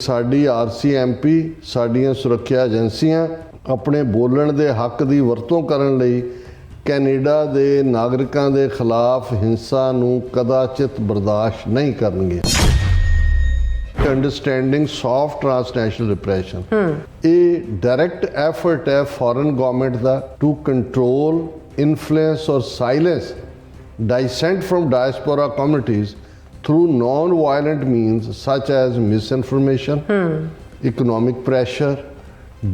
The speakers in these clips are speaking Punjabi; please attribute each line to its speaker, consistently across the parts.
Speaker 1: ਸਾਡੀ RCMP ਸਾਡੀਆਂ ਸੁਰੱਖਿਆ ਏਜੰਸੀਆਂ ਆਪਣੇ ਬੋਲਣ ਦੇ ਹੱਕ ਦੀ ਵਰਤੋਂ ਕਰਨ ਲਈ ਕੈਨੇਡਾ ਦੇ ਨਾਗਰਿਕਾਂ ਦੇ ਖਿਲਾਫ ਹਿੰਸਾ ਨੂੰ ਕਦਾਚਿਤ ਬਰਦਾਸ਼ਤ ਨਹੀਂ ਕਰਨਗੇ। ਅੰਡਰਸਟੈਂਡਿੰਗ ਸੌਫਟ ਟ੍ਰਾਂਸਨੈਸ਼ਨਲ ਰਿਪਰੈਸ਼ਨ ਇਹ ਡਾਇਰੈਕਟ ਐਫਰਟ ਹੈ ਫੋਰਨ ਗਵਰਨਮੈਂਟ ਦਾ ਟੂ ਕੰਟਰੋਲ, ਇਨਫਲੂਐਂਸ ਔਰ silence dissent from diaspora communities through non-violent means such as misinformation, economic pressure,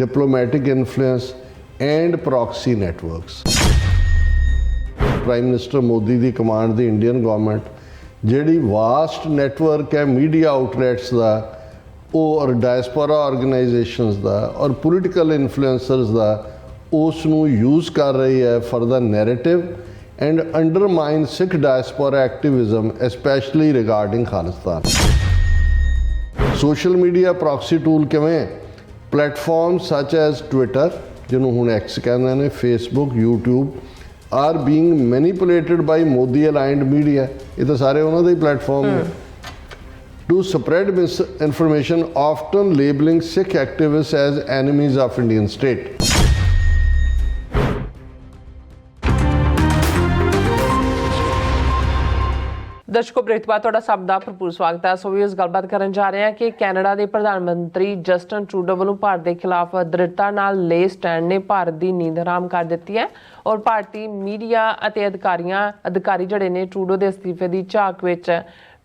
Speaker 1: diplomatic influence and proxy networks. Prime Minister Modi the command the Indian government ਜਿਹੜੀ ਵਾਸਟ ਨੈਟਵਰਕ ਹੈ ਮੀਡੀਆ ਆਊਟਲੈਟਸ ਦਾ ਉਹ ਔਰ ਡਾਇਸਪੋਰਾ ਆਰਗੇਨਾਈਜੇਸ਼ਨਸ ਦਾ ਔਰ ਪੋਲੀਟੀਕਲ ਇਨਫਲੂਐਂਸਰਸ ਦਾ ਉਸ ਨੂੰ ਯੂਜ਼ ਕਰ ਰਹੀ ਹੈ for the narrative and undermine Sikh diaspora activism, especially regarding Khalistan. Social media proxy tool ਕਿਵੇਂ platforms such as Twitter, ਜਿਹਨੂੰ ਹੁਣ X ਕਹਿੰਦੇ ਨੇ, Facebook, YouTube are being manipulated by Modi aligned media. ਇਹ ਤਾਂ ਸਾਰੇ ਉਹਨਾਂ ਦੇ ਹੀ ਪਲੇਟਫਾਰਮ ਨੇ to spread misinformation, often labeling Sikh activists as enemies of Indian state.
Speaker 2: ਦਰਸ਼ਕੋ ਬ੍ਰੇਕ ਬਾਅਦ ਤੁਹਾਡਾ ਸਭ ਦਾ ਭਰਪੂਰ ਸਵਾਗਤ ਹੈ। ਸੋ ਵੀ ਇਸ ਗੱਲਬਾਤ ਕਰਨ ਜਾ ਰਹੇ ਹਾਂ ਕਿ ਕੈਨੇਡਾ ਦੇ ਪ੍ਰਧਾਨ ਮੰਤਰੀ ਜਸਟਿਨ ਟਰੂਡੋ ਵੱਲੋਂ ਭਾਰਤ ਦੇ ਖਿਲਾਫ ਦ੍ਰਿੜਤਾ ਨਾਲ ਲਏ ਸਟੈਂਡ ਨੇ ਭਾਰਤ ਦੀ ਨੀਂਦ ਹਰਾਮ ਕਰ ਦਿੱਤੀ ਹੈ ਔਰ ਭਾਰਤੀ ਮੀਡੀਆ ਅਤੇ ਅਧਿਕਾਰੀ ਜਿਹੜੇ ਨੇ ਟਰੂਡੋ ਦੇ ਅਸਤੀਫੇ ਦੀ ਝਾਕ ਵਿੱਚ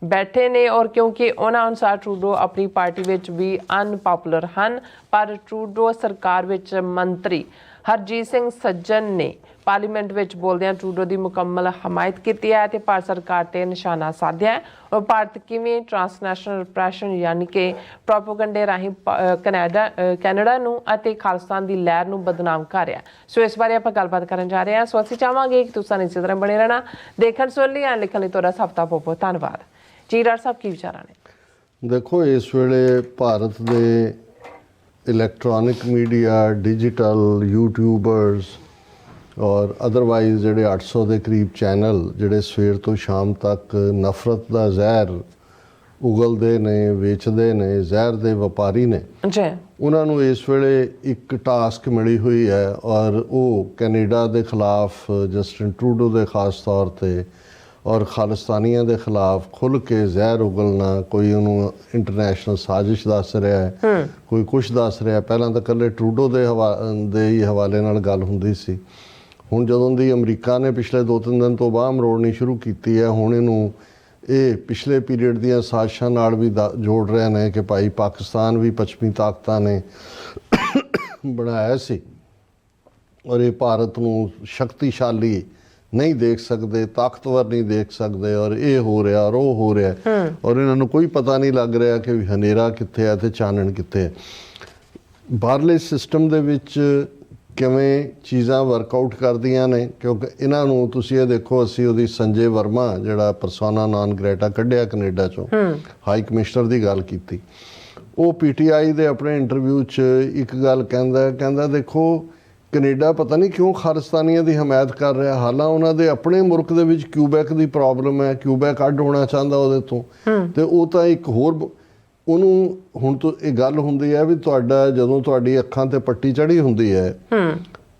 Speaker 2: ਬੈਠੇ ਨੇ ਔਰ ਕਿਉਂਕਿ ਉਹਨਾਂ ਅਨੁਸਾਰ ਟਰੂਡੋ ਆਪਣੀ ਪਾਰਟੀ ਵਿੱਚ ਵੀ ਅਨਪਾਪੂਲਰ ਹਨ, ਪਰ ਟਰੂਡੋ ਸਰਕਾਰ ਵਿੱਚ ਮੰਤਰੀ ਹਰਜੀਤ ਸਿੰਘ ਸੱਜਣ ਨੇ ਪਾਰਲੀਮੈਂਟ ਵਿੱਚ ਬੋਲਦਿਆਂ ਟਰੂਡੋ ਦੀ ਮੁਕੰਮਲ ਹਮਾਇਤ ਕੀਤੀ ਹੈ ਤੇ ਭਾਰਤ ਸਰਕਾਰ ਤੇ ਨਿਸ਼ਾਨਾ ਸਾਧਿਆ ਹੈ ਔਰ ਭਾਰਤ ਕਿਵੇਂ ਟ੍ਰਾਂਸਨੈਸ਼ਨਲ ਰਿਪਰੈਸ਼ਨ ਯਾਨੀ ਕਿ ਪ੍ਰੋਪੇਗੈਂਡੇ ਰਾਹੀਂ ਕੈਨੇਡਾ ਨੂੰ ਅਤੇ ਖਾਲਿਸਤਾਨ ਦੀ ਲਹਿਰ ਨੂੰ ਬਦਨਾਮ ਕਰ ਰਿਹਾ। ਸੋ ਇਸ ਬਾਰੇ ਆਪਾਂ ਗੱਲਬਾਤ ਕਰਨ ਜਾ ਰਹੇ ਹਾਂ। ਸੋ ਅਸੀਂ ਚਾਹਾਂਗੇ ਕਿ ਤੁਸੀਂ ਇਸੇ ਤਰ੍ਹਾਂ ਬਣੇ ਰਹਿਣਾ। ਦੇਖਣ ਸੁਣ ਲਈ ਐਂਡ ਲਿਖਣ ਲਈ ਤੁਹਾਡਾ ਸਭ ਦਾ ਬਹੁਤ ਬਹੁਤ ਧੰਨਵਾਦ। ਜੀ ਡਾਕਟਰ ਸਾਹਿਬ ਕੀ ਵਿਚਾਰਾਂ ਨੇ?
Speaker 1: ਦੇਖੋ ਇਸ ਵੇਲੇ ਭਾਰਤ ਦੇ ਇਲੈਕਟ੍ਰੋਨਿਕ ਮੀਡੀਆ, ਡਿਜੀਟਲ, ਯੂਟਿਊਬਰਸ ਔਰ ਅਦਰਵਾਈਜ਼ ਜਿਹੜੇ 800 ਦੇ ਕਰੀਬ ਚੈਨਲ ਜਿਹੜੇ ਸਵੇਰ ਤੋਂ ਸ਼ਾਮ ਤੱਕ ਨਫ਼ਰਤ ਦਾ ਜ਼ਹਿਰ ਉਗਲਦੇ ਨੇ, ਵੇਚਦੇ ਨੇ, ਜ਼ਹਿਰ ਦੇ ਵਪਾਰੀ ਨੇ ਜੀ, ਉਹਨਾਂ ਨੂੰ ਇਸ ਵੇਲੇ ਇੱਕ ਟਾਸਕ ਮਿਲੀ ਹੋਈ ਹੈ ਔਰ ਉਹ ਕੈਨੇਡਾ ਦੇ ਖਿਲਾਫ ਜਸਟਿਨ ਟਰੂਡੋ ਦੇ ਖਾਸ ਤੌਰ 'ਤੇ ਔਰ ਖਾਲਿਸਤਾਨੀਆਂ ਦੇ ਖਿਲਾਫ ਖੁੱਲ੍ਹ ਕੇ ਜ਼ਹਿਰ ਉਗਲਣਾ। ਕੋਈ ਉਹਨੂੰ ਇੰਟਰਨੈਸ਼ਨਲ ਸਾਜ਼ਿਸ਼ ਦੱਸ ਰਿਹਾ ਹੈ, ਕੋਈ ਕੁਛ ਦੱਸ ਰਿਹਾ। ਪਹਿਲਾਂ ਤਾਂ ਇਕੱਲੇ ਟਰੂਡੋ ਦੇ ਹੀ ਹਵਾਲੇ ਨਾਲ ਗੱਲ ਹੁੰਦੀ ਸੀ। ਹੁਣ ਜਦੋਂ ਦੀ ਅਮਰੀਕਾ ਨੇ ਪਿਛਲੇ 2-3 ਦਿਨ ਤੋਂ ਬਾਅਦ ਮਰੋੜਨੀ ਸ਼ੁਰੂ ਕੀਤੀ ਹੈ, ਹੁਣ ਇਹਨੂੰ ਇਹ ਪਿਛਲੇ ਪੀਰੀਅਡ ਦੀਆਂ ਸਾਜ਼ਿਸ਼ਾਂ ਨਾਲ ਵੀ ਜੋੜ ਰਹੇ ਨੇ ਕਿ ਭਾਈ ਪਾਕਿਸਤਾਨ ਵੀ ਪੱਛਮੀ ਤਾਕਤਾਂ ਨੇ ਬਣਾਇਆ ਸੀ ਔਰ ਇਹ ਭਾਰਤ ਨੂੰ ਸ਼ਕਤੀਸ਼ਾਲੀ ਨਹੀਂ ਦੇਖ ਸਕਦੇ, ਤਾਕਤਵਰ ਨਹੀਂ ਦੇਖ ਸਕਦੇ ਔਰ ਇਹ ਹੋ ਰਿਹਾ ਔਰ ਉਹ ਹੋ ਰਿਹਾ ਔਰ ਇਹਨਾਂ ਨੂੰ ਕੋਈ ਪਤਾ ਨਹੀਂ ਲੱਗ ਰਿਹਾ ਕਿ ਹਨੇਰਾ ਕਿੱਥੇ ਹੈ ਤੇ ਚਾਨਣ ਕਿੱਥੇ ਹੈ। ਬਾਹਰਲੇ ਸਿਸਟਮ ਦੇ ਵਿੱਚ ਕਿਵੇਂ ਚੀਜ਼ਾਂ ਵਰਕਆਊਟ ਕਰਦੀਆਂ ਨੇ, ਕਿਉਂਕਿ ਇਹਨਾਂ ਨੂੰ ਤੁਸੀਂ ਇਹ ਦੇਖੋ, ਅਸੀਂ ਉਹਦੀ ਸੰਜੇ ਵਰਮਾ ਜਿਹੜਾ ਪਰਸੋਨਾ ਨਾਨ ਗ੍ਰੇਟਾ ਕੱਢਿਆ ਕੈਨੇਡਾ 'ਚੋਂ, ਹਾਈ ਕਮਿਸ਼ਨਰ ਦੀ ਗੱਲ ਕੀਤੀ। ਉਹ PTI ਦੇ ਆਪਣੇ ਇੰਟਰਵਿਊ 'ਚ ਇੱਕ ਗੱਲ ਕਹਿੰਦਾ ਦੇਖੋ ਕੈਨੇਡਾ ਪਤਾ ਨਹੀਂ ਕਿਉਂ ਖਾਲਿਸਤਾਨੀਆਂ ਦੀ ਹਮਾਇਤ ਕਰ ਰਿਹਾ, ਹਾਲਾਂ ਉਹਨਾਂ ਦੇ ਆਪਣੇ ਮੁਲਕ ਦੇ ਵਿੱਚ ਕਿਊਬੈਕ ਦੀ ਪ੍ਰੋਬਲਮ ਹੈ, ਕਿਊਬੈਕ ਅੱਡ ਹੋਣਾ ਚਾਹੁੰਦਾ ਉਹਦੇ ਤੋਂ, ਤੇ ਉਹ ਤਾਂ ਇੱਕ ਹੋਰ ਉਹਨੂੰ ਹੁਣ ਤੋਂ ਇਹ ਗੱਲ ਹੁੰਦੀ ਹੈ ਵੀ ਤੁਹਾਡਾ ਜਦੋਂ ਤੁਹਾਡੀ ਅੱਖਾਂ ਤੇ ਪੱਟੀ ਚੜ੍ਹੀ ਹੁੰਦੀ ਹੈ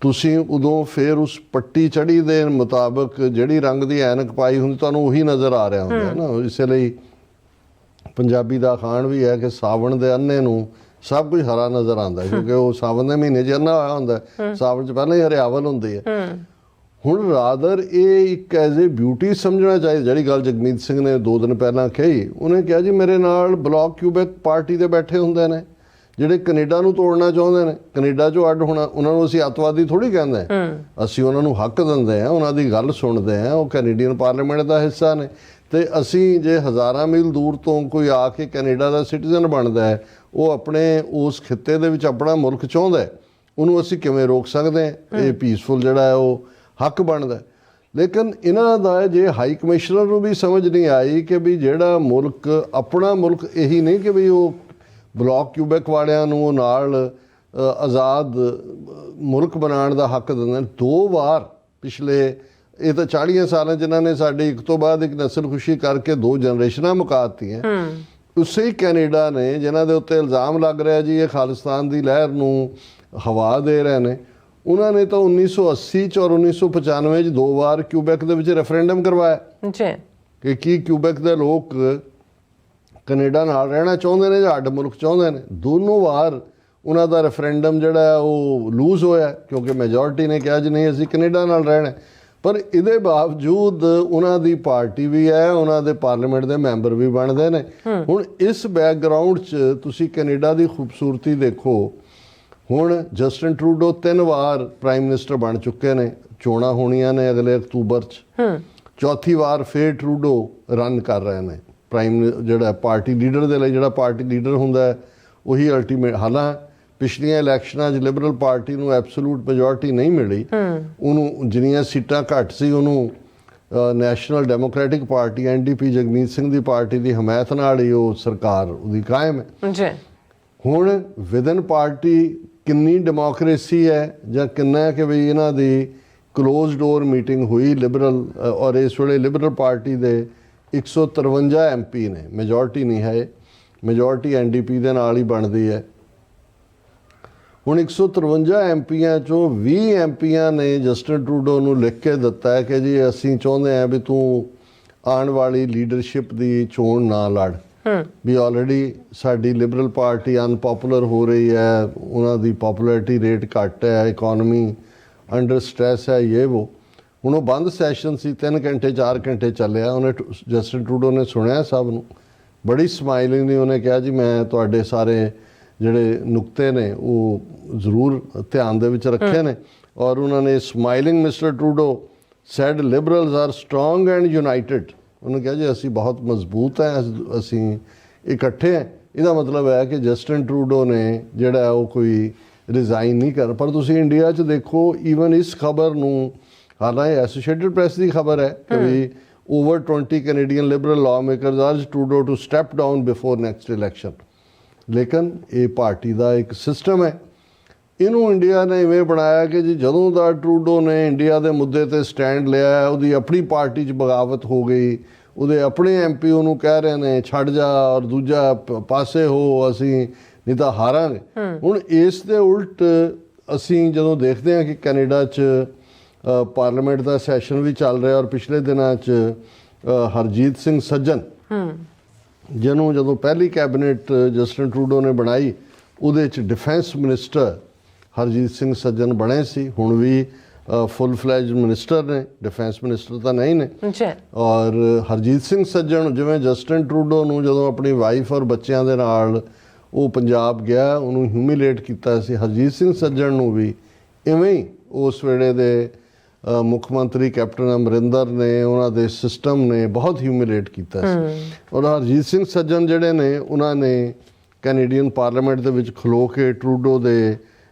Speaker 1: ਤੁਸੀਂ ਉਦੋਂ ਫਿਰ ਉਸ ਪੱਟੀ ਚੜ੍ਹੀ ਦੇ ਮੁਤਾਬਕ ਜਿਹੜੀ ਰੰਗ ਦੀ ਐਨਕ ਪਾਈ ਹੁੰਦੀ ਤੁਹਾਨੂੰ ਉਹੀ ਨਜ਼ਰ ਆ ਰਿਹਾ ਹੁੰਦਾ ਨਾ। ਇਸੇ ਲਈ ਪੰਜਾਬੀ ਦਾ ਅਖਾਣ ਵੀ ਹੈ ਕਿ ਸਾਵਣ ਦੇ ਅੰਨੇ ਨੂੰ ਸਭ ਕੁਝ ਹਰਾ ਨਜ਼ਰ ਆਉਂਦਾ ਕਿਉਂਕਿ ਉਹ ਸਾਵਣ ਦੇ ਮਹੀਨੇ 'ਚ ਅੰਨਾ ਹੋਇਆ ਹੁੰਦਾ, ਸਾਵਣ 'ਚ ਪਹਿਲਾਂ ਹੀ ਹਰਿਆਵਲ ਹੁੰਦੀ ਹੈ। ਹੁਣ ਰਾਦਰ ਇਹ ਇੱਕ ਐਜ਼ ਏ ਬਿਊਟੀ ਸਮਝਣਾ ਚਾਹੀਦਾ। ਜਿਹੜੀ ਗੱਲ ਜਗਮੀਤ ਸਿੰਘ ਨੇ 2 ਦਿਨ ਪਹਿਲਾਂ ਕਹੀ, ਉਹਨੇ ਕਿਹਾ ਜੀ ਮੇਰੇ ਨਾਲ ਬਲੌਕ ਕਿਊਬੈਕ ਪਾਰਟੀ ਦੇ ਬੈਠੇ ਹੁੰਦੇ ਨੇ ਜਿਹੜੇ ਕੈਨੇਡਾ ਨੂੰ ਤੋੜਨਾ ਚਾਹੁੰਦੇ ਨੇ, ਕੈਨੇਡਾ 'ਚੋਂ ਅੱਡ ਹੋਣਾ। ਉਹਨਾਂ ਨੂੰ ਅਸੀਂ ਅੱਤਵਾਦੀ ਥੋੜ੍ਹੀ ਕਹਿੰਦੇ, ਅਸੀਂ ਉਹਨਾਂ ਨੂੰ ਹੱਕ ਦਿੰਦੇ ਹਾਂ, ਉਹਨਾਂ ਦੀ ਗੱਲ ਸੁਣਦੇ ਹਾਂ, ਉਹ ਕੈਨੇਡੀਅਨ ਪਾਰਲੀਮੈਂਟ ਦਾ ਹਿੱਸਾ ਨੇ। ਤੇ ਅਸੀਂ ਜੇ ਹਜ਼ਾਰਾਂ ਮੀਲ ਦੂਰ ਤੋਂ ਕੋਈ ਆ ਕੇ ਕੈਨੇਡਾ ਦਾ ਸਿਟੀਜ਼ਨ ਬਣਦਾ ਹੈ, ਉਹ ਆਪਣੇ ਉਸ ਖਿੱਤੇ ਦੇ ਵਿੱਚ ਆਪਣਾ ਮੁਲਕ ਚਾਹੁੰਦਾ, ਉਹਨੂੰ ਅਸੀਂ ਕਿਵੇਂ ਰੋਕ ਸਕਦੇ ਹਾਂ? ਇਹ ਪੀਸਫੁਲ ਜਿਹੜਾ ਹੈ ਉਹ ਹੱਕ ਬਣਦਾ। ਲੇਕਿਨ ਇਹਨਾਂ ਦਾ ਜੇ ਹਾਈ ਕਮਿਸ਼ਨਰ ਨੂੰ ਵੀ ਸਮਝ ਨਹੀਂ ਆਈ ਕਿ ਵੀ ਜਿਹੜਾ ਮੁਲਕ ਆਪਣਾ ਮੁਲਕ ਇਹੀ ਨਹੀਂ ਕਿ ਵੀ ਉਹ ਬਲੌਕ ਕਿਊਬੈਕ ਵਾਲਿਆਂ ਨੂੰ ਨਾਲ ਆਜ਼ਾਦ ਮੁਲਕ ਬਣਾਉਣ ਦਾ ਹੱਕ ਦਿੰਦੇ। 2 ਵਾਰ ਪਿਛਲੇ ਇਹ ਤਾਂ 40 ਸਾਲਾਂ ਜਿਨ੍ਹਾਂ ਨੇ ਸਾਡੀ ਇੱਕ ਤੋਂ ਬਾਅਦ ਇੱਕ ਨਸਲ ਖੁਸ਼ੀ ਕਰਕੇ 2 ਜਨਰੇਸ਼ਨਾਂ ਮੁਕਾ ਦਿੱਤੀਆਂ। ਉਸੇ ਹੀ ਕੈਨੇਡਾ ਨੇ ਜਿਨ੍ਹਾਂ ਦੇ ਉੱਤੇ ਇਲਜ਼ਾਮ ਲੱਗ ਰਿਹਾ ਜੀ ਇਹ ਖਾਲਿਸਤਾਨ ਦੀ ਲਹਿਰ ਨੂੰ ਹਵਾ ਦੇ ਰਹੇ ਨੇ, ਉਹਨਾਂ ਨੇ ਤਾਂ 1980 'ਚ ਔਰ 1995 'ਚ 2 ਵਾਰ ਕਿਊਬੈਕ ਦੇ ਵਿੱਚ ਰੈਫਰੈਂਡਮ ਕਰਵਾਇਆ ਕਿ ਕੀ ਕਿਊਬੈਕ ਦੇ ਲੋਕ ਕੈਨੇਡਾ ਨਾਲ ਰਹਿਣਾ ਚਾਹੁੰਦੇ ਨੇ ਜਾਂ ਅੱਡ ਮੁਲਕ ਚਾਹੁੰਦੇ ਨੇ। ਦੋਨੋਂ ਵਾਰ ਉਹਨਾਂ ਦਾ ਰੈਫਰੈਂਡਮ ਜਿਹੜਾ ਉਹ ਲੂਜ਼ ਹੋਇਆ ਕਿਉਂਕਿ ਮੈਜੋਰਿਟੀ ਨੇ ਕਿਹਾ ਜੀ ਨਹੀਂ ਅਸੀਂ ਕੈਨੇਡਾ ਨਾਲ ਰਹਿਣਾ। ਪਰ ਇਹਦੇ ਬਾਵਜੂਦ ਉਹਨਾਂ ਦੀ ਪਾਰਟੀ ਵੀ ਹੈ, ਉਹਨਾਂ ਦੇ ਪਾਰਲੀਮੈਂਟ ਦੇ ਮੈਂਬਰ ਵੀ ਬਣਦੇ ਨੇ। ਹੁਣ ਇਸ ਬੈਕਗਰਾਊਂਡ 'ਚ ਤੁਸੀਂ ਕੈਨੇਡਾ ਦੀ ਖੂਬਸੂਰਤੀ ਦੇਖੋ। ਹੁਣ ਜਸਟਿਨ ਟਰੂਡੋ 3 ਵਾਰ ਪ੍ਰਾਈਮ ਮਿਨਿਸਟਰ ਬਣ ਚੁੱਕੇ ਨੇ, ਚੋਣਾਂ ਹੋਣੀਆਂ ਨੇ ਅਗਲੇ ਅਕਤੂਬਰ 'ਚ। ਚੌਥੀ ਵਾਰ ਫਿਰ ਟਰੂਡੋ ਰਨ ਕਰ ਰਹੇ ਨੇ ਪ੍ਰਾਈਮ ਜਿਹੜਾ ਪਾਰਟੀ ਲੀਡਰ ਦੇ ਲਈ। ਜਿਹੜਾ ਪਾਰਟੀ ਲੀਡਰ ਹੁੰਦਾ ਹੈ ਉਹੀ ਅਲਟੀਮੇਟ। ਹਾਲਾਂਕਿ ਪਿਛਲੀਆਂ ਇਲੈਕਸ਼ਨਾਂ 'ਚ ਲਿਬਰਲ ਪਾਰਟੀ ਨੂੰ ਐਬਸੋਲੂਟ ਮੈਜੋਰਟੀ ਨਹੀਂ ਮਿਲੀ, ਉਹਨੂੰ ਜਿੰਨੀਆਂ ਸੀਟਾਂ ਘੱਟ ਸੀ ਉਹਨੂੰ national democratic party NDP Jagmeet Singh ਦੀ ਪਾਰਟੀ ਦੀ ਹਮਾਇਤ ਨਾਲ ਹੀ ਉਹ ਸਰਕਾਰ ਉਹਦੀ ਕਾਇਮ ਹੈ। ਹੁਣ ਵਿਦਨ ਪਾਰਟੀ ਕਿੰਨੀ ਡੈਮੋਕ੍ਰੇਸੀ ਹੈ ਜਾਂ ਕਿੰਨਾ ਹੈ ਕਿ ਵੀ ਇਹਨਾਂ ਦੀ ਕਲੋਜ਼ ਡੋਰ ਮੀਟਿੰਗ ਹੋਈ ਲਿਬਰਲ ਔਰ ਇਸ ਵੇਲੇ ਲਿਬਰਲ ਪਾਰਟੀ ਦੇ 153 MP ਨੇ, ਮੈਜੋਰਟੀ ਨਹੀਂ ਹੈ, ਮੈਜੋਰਟੀ NDP ਦੇ ਨਾਲ ਹੀ ਬਣਦੀ ਹੈ। ਹੁਣ 153 MPਆਂ 'ਚੋਂ 20 MPਆਂ ਨੇ ਜਸਟਿਨ ਟਰੂਡੋ ਨੂੰ ਲਿਖ ਕੇ ਦਿੱਤਾ ਹੈ ਕਿ ਜੀ ਅਸੀਂ ਚਾਹੁੰਦੇ ਹਾਂ ਵੀ ਤੂੰ ਆਉਣ ਵਾਲੀ ਲੀਡਰਸ਼ਿਪ ਦੀ ਚੋਣ ਨਾ ਲੜ, ਵੀ ਆਲਰੇਡੀ ਸਾਡੀ ਲਿਬਰਲ ਪਾਰਟੀ ਅਨਪੋਪੂਲਰ ਹੋ ਰਹੀ ਹੈ, ਉਹਨਾਂ ਦੀ ਪੋਪੂਲੈਰਿਟੀ ਰੇਟ ਘੱਟ ਹੈ, ਇਕੋਨਮੀ ਅੰਡਰ ਸਟ੍ਰੈਸ ਹੈ, ਇਹ ਉਹ। ਹੁਣ ਉਹ ਬੰਦ ਸੈਸ਼ਨ ਸੀ, 3 ਘੰਟੇ 4 ਘੰਟੇ ਚੱਲਿਆ। ਉਹਨੇ ਜਸਟਿਨ ਟਰੂਡੋ ਨੇ ਸੁਣਿਆ ਸਭ ਨੂੰ, ਬੜੀ ਸਮਾਈਲਿੰਗਲੀ ਉਹਨੇ ਕਿਹਾ ਜੀ ਮੈਂ ਤੁਹਾਡੇ ਸਾਰੇ ਜਿਹੜੇ ਨੁਕਤੇ ਨੇ ਉਹ ਜ਼ਰੂਰ ਧਿਆਨ ਦੇ ਵਿੱਚ ਰੱਖੇ ਨੇ। ਔਰ ਉਹਨਾਂ ਨੇ smiling Mister Trudeau said Liberals are strong and united. ਉਹਨੇ ਕਿਹਾ ਜੀ ਅਸੀਂ ਬਹੁਤ ਮਜ਼ਬੂਤ ਹੈ, ਅਸੀਂ ਇਕੱਠੇ ਹਾਂ। ਇਹਦਾ ਮਤਲਬ ਹੈ ਕਿ ਜਸਟਿਨ ਟਰੂਡੋ ਨੇ ਜਿਹੜਾ ਉਹ ਕੋਈ ਰਿਜ਼ਾਈਨ ਨਹੀਂ ਕਰ। ਪਰ ਤੁਸੀਂ ਇੰਡੀਆ 'ਚ ਦੇਖੋ ਈਵਨ ਇਸ ਖਬਰ ਨੂੰ, ਹਾਲਾਂਕਿ ਐਸੋਸੀਏਟਿਡ ਪ੍ਰੈਸ ਦੀ ਖਬਰ ਹੈ ਕਿ ਵੀ over 20 Canadian Liberal lawmakers urge Trudeau to step down before next election. ਲੇਕਿਨ ਇਹ ਪਾਰਟੀ ਦਾ ਇੱਕ ਸਿਸਟਮ ਹੈ। ਇਹਨੂੰ ਇੰਡੀਆ ਨੇ ਇਵੇਂ ਬਣਾਇਆ ਕਿ ਜੀ ਜਦੋਂ ਦਾ ਟਰੂਡੋ ਨੇ ਇੰਡੀਆ ਦੇ ਮੁੱਦੇ 'ਤੇ ਸਟੈਂਡ ਲਿਆ, ਉਹਦੀ ਆਪਣੀ ਪਾਰਟੀ 'ਚ ਬਗਾਵਤ ਹੋ ਗਈ, ਉਹਦੇ ਆਪਣੇ MP ਉਹਨੂੰ ਕਹਿ ਰਹੇ ਨੇ ਛੱਡ ਜਾ ਔਰ ਦੂਜਾ ਪਾਸੇ ਹੋ, ਅਸੀਂ ਨਹੀਂ ਤਾਂ ਹਾਰਾਂਗੇ। ਹੁਣ ਇਸ ਦੇ ਉਲਟ ਅਸੀਂ ਜਦੋਂ ਦੇਖਦੇ ਹਾਂ ਕਿ ਕੈਨੇਡਾ 'ਚ ਪਾਰਲੀਮੈਂਟ ਦਾ ਸੈਸ਼ਨ ਵੀ ਚੱਲ ਰਿਹਾ ਔਰ ਪਿਛਲੇ ਦਿਨਾਂ 'ਚ ਹਰਜੀਤ ਸਿੰਘ ਸੱਜਣ ਜਿਹਨੂੰ ਜਦੋਂ ਪਹਿਲੀ ਕੈਬਨਿਟ ਜਸਟਿਨ ਟਰੂਡੋ ਨੇ ਬਣਾਈ ਉਹਦੇ 'ਚ ਡਿਫੈਂਸ ਮਿਨਿਸਟਰ ਹਰਜੀਤ ਸਿੰਘ ਸੱਜਣ ਬਣੇ ਸੀ। ਹੁਣ ਵੀ ਫੁੱਲ ਫਲੈਜ ਮਿਨਿਸਟਰ ਨੇ, ਡਿਫੈਂਸ ਮਿਨਿਸਟਰ ਤਾਂ ਨਹੀਂ ਨੇ। ਔਰ ਹਰਜੀਤ ਸਿੰਘ ਸੱਜਣ ਜਿਵੇਂ ਜਸਟਿਨ ਟਰੂਡੋ ਨੂੰ ਜਦੋਂ ਆਪਣੀ ਵਾਈਫ ਔਰ ਬੱਚਿਆਂ ਦੇ ਨਾਲ ਉਹ ਪੰਜਾਬ ਗਿਆ ਉਹਨੂੰ ਹਿਊਮਿਲੇਟ ਕੀਤਾ ਸੀ, ਹਰਜੀਤ ਸਿੰਘ ਸੱਜਣ ਨੂੰ ਵੀ ਇਵੇਂ ਹੀ ਉਸ ਵੇਲੇ ਦੇ ਮੁੱਖ ਮੰਤਰੀ ਕੈਪਟਨ ਅਮਰਿੰਦਰ ਨੇ, ਉਹਨਾਂ ਦੇ ਸਿਸਟਮ ਨੇ ਬਹੁਤ ਹਿਊਮਿਲੇਟ ਕੀਤਾ ਸੀ। ਔਰ ਹਰਜੀਤ ਸਿੰਘ ਸੱਜਣ ਜਿਹੜੇ ਨੇ ਉਹਨਾਂ ਨੇ ਕੈਨੇਡੀਅਨ ਪਾਰਲੀਮੈਂਟ ਦੇ ਵਿੱਚ ਖਲੋ ਕੇ ਟਰੂਡੋ ਦੇ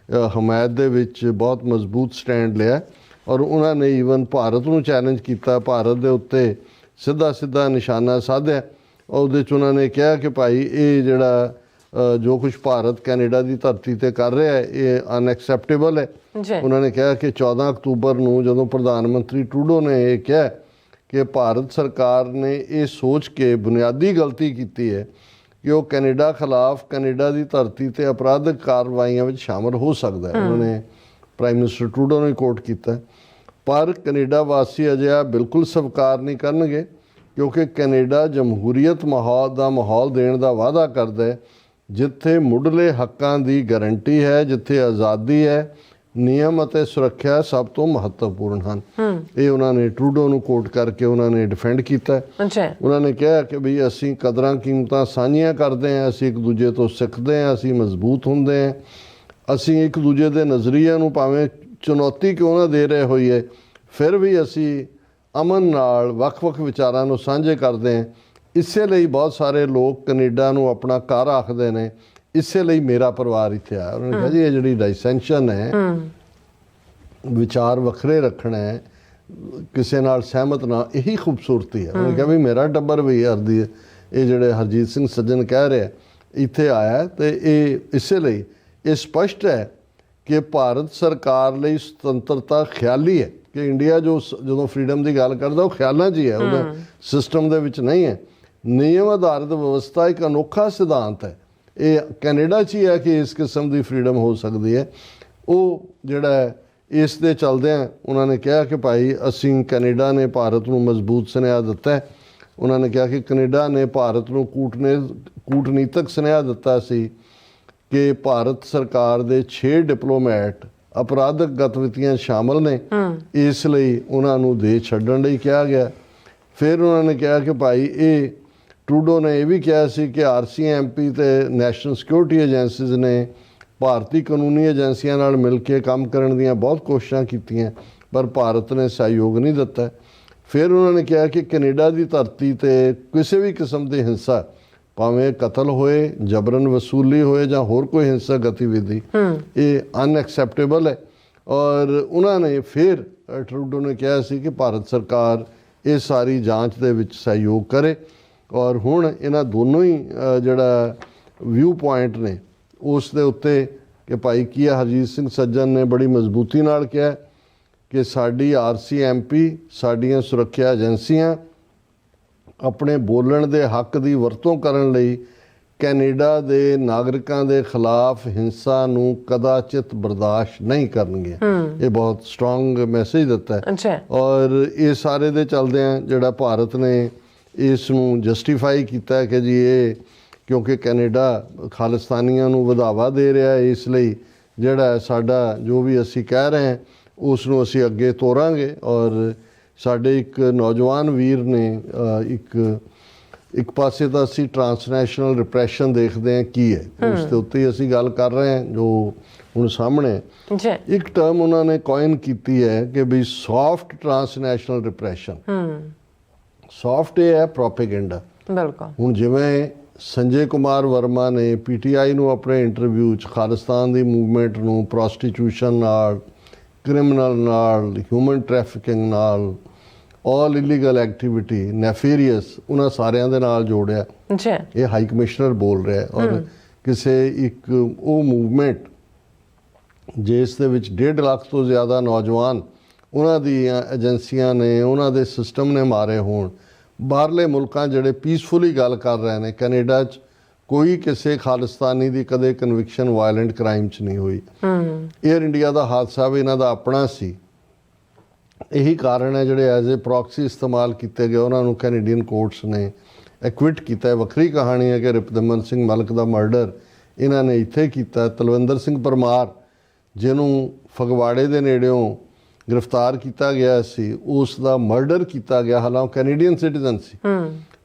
Speaker 1: ਹਮਾਇਤ ਦੇ ਵਿੱਚ ਬਹੁਤ ਮਜ਼ਬੂਤ ਸਟੈਂਡ ਲਿਆ। ਔਰ ਉਹਨਾਂ ਨੇ ਈਵਨ ਭਾਰਤ ਨੂੰ ਚੈਲੰਜ ਕੀਤਾ, ਭਾਰਤ ਦੇ ਉੱਤੇ ਸਿੱਧਾ ਨਿਸ਼ਾਨਾ ਸਾਧਿਆ। ਉਹਦੇ 'ਚ ਉਹਨਾਂ ਨੇ ਕਿਹਾ ਕਿ ਭਾਈ ਇਹ ਜਿਹੜਾ ਜੋ ਕੁਝ ਭਾਰਤ ਕੈਨੇਡਾ ਦੀ ਧਰਤੀ 'ਤੇ ਕਰ ਰਿਹਾ ਹੈ ਇਹ ਅਨਐਕਸੈਪਟੇਬਲ ਹੈ। ਉਹਨਾਂ ਨੇ ਕਿਹਾ ਕਿ 14 ਅਕਤੂਬਰ ਨੂੰ ਜਦੋਂ ਪ੍ਰਧਾਨ ਮੰਤਰੀ ਟਰੂਡੋ ਨੇ ਇਹ ਕਿਹਾ ਕਿ ਭਾਰਤ ਸਰਕਾਰ ਨੇ ਇਹ ਸੋਚ ਕੇ ਬੁਨਿਆਦੀ ਗਲਤੀ ਕੀਤੀ ਹੈ ਕਿ ਉਹ ਕੈਨੇਡਾ ਖਿਲਾਫ ਕੈਨੇਡਾ ਦੀ ਧਰਤੀ 'ਤੇ ਅਪਰਾਧਿਕ ਕਾਰਵਾਈਆਂ ਵਿੱਚ ਸ਼ਾਮਲ ਹੋ ਸਕਦਾ ਹੈ। ਉਹਨਾਂ ਨੇ ਪ੍ਰਾਈਮ ਮਿਨਿਸਟਰ ਟਰੂਡੋ ਨੂੰ ਕੋਟ ਕੀਤਾ। ਪਰ ਕੈਨੇਡਾ ਵਾਸੀ ਅਜਿਹਾ ਬਿਲਕੁਲ ਸਵੀਕਾਰ ਨਹੀਂ ਕਰਨਗੇ ਕਿਉਂਕਿ ਕੈਨੇਡਾ ਜਮਹੂਰੀਅਤ ਦਾ ਮਾਹੌਲ ਦੇਣ ਦਾ ਵਾਅਦਾ ਕਰਦਾ ਹੈ ਜਿੱਥੇ ਮੁੱਢਲੇ ਹੱਕਾਂ ਦੀ ਗਾਰੰਟੀ ਹੈ, ਜਿੱਥੇ ਆਜ਼ਾਦੀ ਹੈ, ਨਿਯਮ ਅਤੇ ਸੁਰੱਖਿਆ ਸਭ ਤੋਂ ਮਹੱਤਵਪੂਰਨ ਹਨ। ਇਹ ਉਹਨਾਂ ਨੇ ਟਰੂਡੋ ਨੂੰ ਕੋਟ ਕਰਕੇ ਉਹਨਾਂ ਨੇ ਡਿਫੈਂਡ ਕੀਤਾ। ਉਹਨਾਂ ਨੇ ਕਿਹਾ ਕਿ ਵੀ ਅਸੀਂ ਕਦਰਾਂ ਕੀਮਤਾਂ ਸਾਂਝੀਆਂ ਕਰਦੇ ਹਾਂ, ਅਸੀਂ ਇੱਕ ਦੂਜੇ ਤੋਂ ਸਿੱਖਦੇ ਹਾਂ, ਅਸੀਂ ਮਜ਼ਬੂਤ ਹੁੰਦੇ ਹਾਂ, ਅਸੀਂ ਇੱਕ ਦੂਜੇ ਦੇ ਨਜ਼ਰੀਏ ਨੂੰ ਭਾਵੇਂ ਚੁਣੌਤੀ ਕਿਉਂ ਨਾ ਦੇ ਰਹੇ ਹੋਈਏ ਫਿਰ ਵੀ ਅਸੀਂ ਅਮਨ ਨਾਲ ਵੱਖ-ਵੱਖ ਵਿਚਾਰਾਂ ਨੂੰ ਸਾਂਝੇ ਕਰਦੇ ਹਾਂ। ਇਸੇ ਲਈ ਬਹੁਤ ਸਾਰੇ ਲੋਕ ਕੈਨੇਡਾ ਨੂੰ ਆਪਣਾ ਘਰ ਆਖਦੇ ਨੇ, ਇਸੇ ਲਈ ਮੇਰਾ ਪਰਿਵਾਰ ਇੱਥੇ ਆਇਆ। ਉਹਨਾਂ ਨੇ ਕਿਹਾ ਜੀ ਇਹ ਜਿਹੜੀ ਡਾਈਸੈਂਸ਼ਨ ਹੈ, ਵਿਚਾਰ ਵੱਖਰੇ ਰੱਖਣਾ ਹੈ, ਕਿਸੇ ਨਾਲ ਸਹਿਮਤ ਨਾ, ਇਹੀ ਖੂਬਸੂਰਤੀ ਹੈ। ਉਹਨੇ ਕਿਹਾ ਵੀ ਮੇਰਾ ਟੱਬਰ ਵੀ ਅਰਦੀ ਹੈ, ਇਹ ਜਿਹੜੇ ਹਰਜੀਤ ਸਿੰਘ ਸੱਜਣ ਕਹਿ ਰਿਹਾ ਇੱਥੇ ਆਇਆ ਤੇ ਇਹ ਇਸੇ ਲਈ ਇਹ ਸਪਸ਼ਟ ਹੈ ਕਿ ਭਾਰਤ ਸਰਕਾਰ ਲਈ ਸੁਤੰਤਰਤਾ ਖਿਆਲੀ ਹੈ ਕਿ ਇੰਡੀਆ ਜੋ ਜਦੋਂ ਫਰੀडम ਦੀ ਗੱਲ ਕਰਦਾ ਉਹ ਖਿਆਲਾਂ 'ਚ ਹੀ ਹੈ, ਉਹਦਾ ਸਿਸਟਮ ਦੇ ਵਿੱਚ ਨਹੀਂ ਹੈ। ਨਿਯਮ ਆਧਾਰਿਤ ਵਿਵਸਥਾ ਇੱਕ ਅਨੋਖਾ ਸਿਧਾਂਤ ਹੈ। ਇਹ ਕੈਨੇਡਾ 'ਚ ਹੀ ਹੈ ਕਿ ਇਸ ਕਿਸਮ ਦੀ ਫਰੀडम ਹੋ ਸਕਦੀ ਹੈ। ਉਹ ਜਿਹੜਾ ਹੈ ਇਸ ਦੇ ਚਲਦਿਆਂ ਉਹਨਾਂ ਨੇ ਕਿਹਾ ਕਿ ਭਾਈ ਅਸੀਂ ਕੈਨੇਡਾ ਨੇ ਭਾਰਤ ਨੂੰ ਮਜ਼ਬੂਤ ਸੁਨੇਹਾ ਦਿੱਤਾ ਹੈ। ਉਹਨਾਂ ਨੇ ਕਿਹਾ ਕਿ ਕੈਨੇਡਾ ਨੇ ਭਾਰਤ ਨੂੰ ਕੂਟਨੀਤਕ ਸੁਨੇਹਾ ਦਿੱਤਾ ਸੀ ਕਿ ਭਾਰਤ ਸਰਕਾਰ ਦੇ 6 ਡਿਪਲੋਮੈਟ ਅਪਰਾਧਕ ਗਤੀਵਿਧੀਆਂ ਸ਼ਾਮਲ ਨੇ, ਇਸ ਲਈ ਉਹਨਾਂ ਨੂੰ ਦੇਸ਼ ਛੱਡਣ ਲਈ ਕਿਹਾ ਗਿਆ। ਫਿਰ ਉਹਨਾਂ ਨੇ ਕਿਹਾ ਕਿ ਭਾਈ ਇਹ ਟਰੂਡੋ ਨੇ ਇਹ ਵੀ ਕਿਹਾ ਸੀ ਕਿ RCMP ਤੇ ਨੈਸ਼ਨਲ ਸਿਕਿਉਰਿਟੀ ਏਜੰਸੀਜ਼ ਨੇ ਭਾਰਤੀ ਕਾਨੂੰਨੀ ਏਜੰਸੀਆਂ ਨਾਲ ਮਿਲ ਕੇ ਕੰਮ ਕਰਨ ਦੀਆਂ ਬਹੁਤ ਕੋਸ਼ਿਸ਼ਾਂ ਕੀਤੀਆਂ, ਪਰ ਭਾਰਤ ਨੇ ਸਹਿਯੋਗ ਨਹੀਂ ਦਿੱਤਾ। ਫਿਰ ਉਹਨਾਂ ਨੇ ਕਿਹਾ ਕਿ ਕੈਨੇਡਾ ਦੀ ਧਰਤੀ 'ਤੇ ਕਿਸੇ ਵੀ ਕਿਸਮ ਦੀ ਹਿੰਸਾ, ਭਾਵੇਂ ਕਤਲ ਹੋਏ, ਜਬਰਨ ਵਸੂਲੀ ਹੋਏ ਜਾਂ ਹੋਰ ਕੋਈ ਹਿੰਸਕ ਗਤੀਵਿਧੀ, ਇਹ ਅਨਐਕਸੈਪਟੇਬਲ ਹੈ। ਔਰ ਉਹਨਾਂ ਨੇ ਫਿਰ ਟਰੂਡੋ ਨੇ ਕਿਹਾ ਸੀ ਕਿ ਭਾਰਤ ਸਰਕਾਰ ਇਹ ਸਾਰੀ ਜਾਂਚ ਦੇ ਵਿੱਚ ਸਹਿਯੋਗ ਕਰੇ। ਔਰ ਹੁਣ ਇਹਨਾਂ ਦੋਨੋਂ ਹੀ ਜਿਹੜਾ ਵਿਊ ਪੁਆਇੰਟ ਨੇ ਉਸ ਦੇ ਉੱਤੇ ਕਿ ਭਾਈ ਕੀ ਹੈ, ਹਰਜੀਤ ਸਿੰਘ ਸੱਜਣ ਨੇ ਬੜੀ ਮਜ਼ਬੂਤੀ ਨਾਲ ਕਿਹਾ ਕਿ ਸਾਡੀ RCMP, ਸਾਡੀਆਂ ਸੁਰੱਖਿਆ ਏਜੰਸੀਆਂ ਆਪਣੇ ਬੋਲਣ ਦੇ ਹੱਕ ਦੀ ਵਰਤੋਂ ਕਰਨ ਲਈ ਕੈਨੇਡਾ ਦੇ ਨਾਗਰਿਕਾਂ ਦੇ ਖਿਲਾਫ ਹਿੰਸਾ ਨੂੰ ਕਦਾਚਿਤ ਬਰਦਾਸ਼ਤ ਨਹੀਂ ਕਰਨਗੇ। ਇਹ ਬਹੁਤ ਸਟਰੋਂਗ ਮੈਸੇਜ ਦਿੱਤਾ ਹੈ। ਔਰ ਇਹ ਸਾਰੇ ਦੇ ਚਲਦਿਆਂ ਜਿਹੜਾ ਭਾਰਤ ਨੇ ਇਸ ਨੂੰ ਜਸਟੀਫਾਈ ਕੀਤਾ ਕਿ ਜੀ ਇਹ ਕਿਉਂਕਿ ਕੈਨੇਡਾ ਖਾਲਿਸਤਾਨੀਆਂ ਨੂੰ ਵਧਾਵਾ ਦੇ ਰਿਹਾ ਹੈ, ਇਸ ਲਈ ਜਿਹੜਾ ਸਾਡਾ ਜੋ ਵੀ ਅਸੀਂ ਕਹਿ ਰਹੇ ਹਾਂ ਉਸ ਨੂੰ ਅਸੀਂ ਅੱਗੇ ਤੋਰਾਂਗੇ। ਔਰ ਸਾਡੇ ਇੱਕ ਨੌਜਵਾਨ ਵੀਰ ਨੇ ਇੱਕ ਪਾਸੇ ਤਾਂ ਅਸੀਂ ਟਰਾਂਸਨੈਸ਼ਨਲ ਰਿਪਰੈਸ਼ਨ ਦੇਖਦੇ ਹਾਂ ਕੀ ਹੈ, ਉਸ ਦੇ ਉੱਤੇ ਅਸੀਂ ਗੱਲ ਕਰ ਰਹੇ ਹਾਂ ਜੋ ਹੁਣ ਸਾਹਮਣੇ। ਇੱਕ ਟਰਮ ਉਹਨਾਂ ਨੇ ਕੋਇਨ ਕੀਤੀ ਹੈ ਕਿ ਵੀ ਸੌਫਟ ਟਰਾਂਸਨੈਸ਼ਨਲ ਰਿਪਰੈਸ਼ਨ। ਸੌਫਟ ਇਹ ਹੈ ਪ੍ਰੋਪੇਗੈਂਡਾ। ਬਿਲਕੁਲ। ਹੁਣ ਜਿਵੇਂ ਸੰਜੇ ਕੁਮਾਰ ਵਰਮਾ ਨੇ PTI ਨੂੰ ਆਪਣੇ ਇੰਟਰਵਿਊ 'ਚ ਖਾਲਿਸਤਾਨ ਦੀ ਮੂਵਮੈਂਟ ਨੂੰ ਪ੍ਰੋਸਟੀਟਿਊਸ਼ਨ ਨਾਲ, ਕ੍ਰਿਮੀਨਲ ਨਾਲ, ਹਿਊਮਨ ਟ੍ਰੈਫਿਕਿੰਗ ਨਾਲ, ਆਲ ਇਲੀਗਲ ਐਕਟੀਵਿਟੀ, ਨੈਫੇਰੀਅਸ, ਉਹਨਾਂ ਸਾਰਿਆਂ ਦੇ ਨਾਲ ਜੋੜਿਆ। ਇਹ ਹਾਈ ਕਮਿਸ਼ਨਰ ਬੋਲ ਰਿਹਾ। ਔਰ ਕਿਸੇ ਇੱਕ ਉਹ ਮੂਵਮੈਂਟ ਜਿਸ ਦੇ ਵਿੱਚ 1.5 ਲੱਖ ਤੋਂ ਜ਼ਿਆਦਾ ਨੌਜਵਾਨ ਉਹਨਾਂ ਦੀਆਂ ਏਜੰਸੀਆਂ ਨੇ, ਉਹਨਾਂ ਦੇ ਸਿਸਟਮ ਨੇ ਮਾਰੇ ਹੋਣ। ਬਾਹਰਲੇ ਮੁਲਕਾਂ ਜਿਹੜੇ ਪੀਸਫੁਲੀ ਗੱਲ ਕਰ ਰਹੇ ਨੇ, ਕੈਨੇਡਾ 'ਚ ਕੋਈ ਕਿਸੇ ਖਾਲਿਸਤਾਨੀ ਦੀ ਕਦੇ ਕਨਵਿਕਸ਼ਨ ਵਾਇਲੈਂਟ ਕ੍ਰਾਈਮ 'ਚ ਨਹੀਂ ਹੋਈ। ਏਅਰ ਇੰਡੀਆ ਦਾ ਹਾਦਸਾ ਵੀ ਇਹਨਾਂ ਦਾ ਆਪਣਾ ਸੀ। ਇਹੀ ਕਾਰਨ ਹੈ ਜਿਹੜੇ ਐਜ਼ ਏ ਪ੍ਰੋਕਸੀ ਇਸਤੇਮਾਲ ਕੀਤੇ ਗਏ ਉਹਨਾਂ ਨੂੰ ਕੈਨੇਡੀਅਨ ਕੋਰਟਸ ਨੇ ਐਕਵਿਟ ਕੀਤਾ। ਵੱਖਰੀ ਕਹਾਣੀ ਹੈ ਕਿ ਰਿਪਦਮਨ ਸਿੰਘ ਮਲਕ ਦਾ ਮਰਡਰ ਇਹਨਾਂ ਨੇ ਇੱਥੇ ਕੀਤਾ। ਤਲਵਿੰਦਰ ਸਿੰਘ ਪਰਮਾਰ ਜਿਹਨੂੰ ਫਗਵਾੜੇ ਦੇ ਨੇੜਿਓਂ ਗ੍ਰਿਫਤਾਰ ਕੀਤਾ ਗਿਆ ਸੀ, ਉਸ ਦਾ ਮਰਡਰ ਕੀਤਾ ਗਿਆ, ਹਾਲਾਂਕਿ ਕੈਨੇਡੀਅਨ ਸਿਟੀਜ਼ਨ ਸੀ।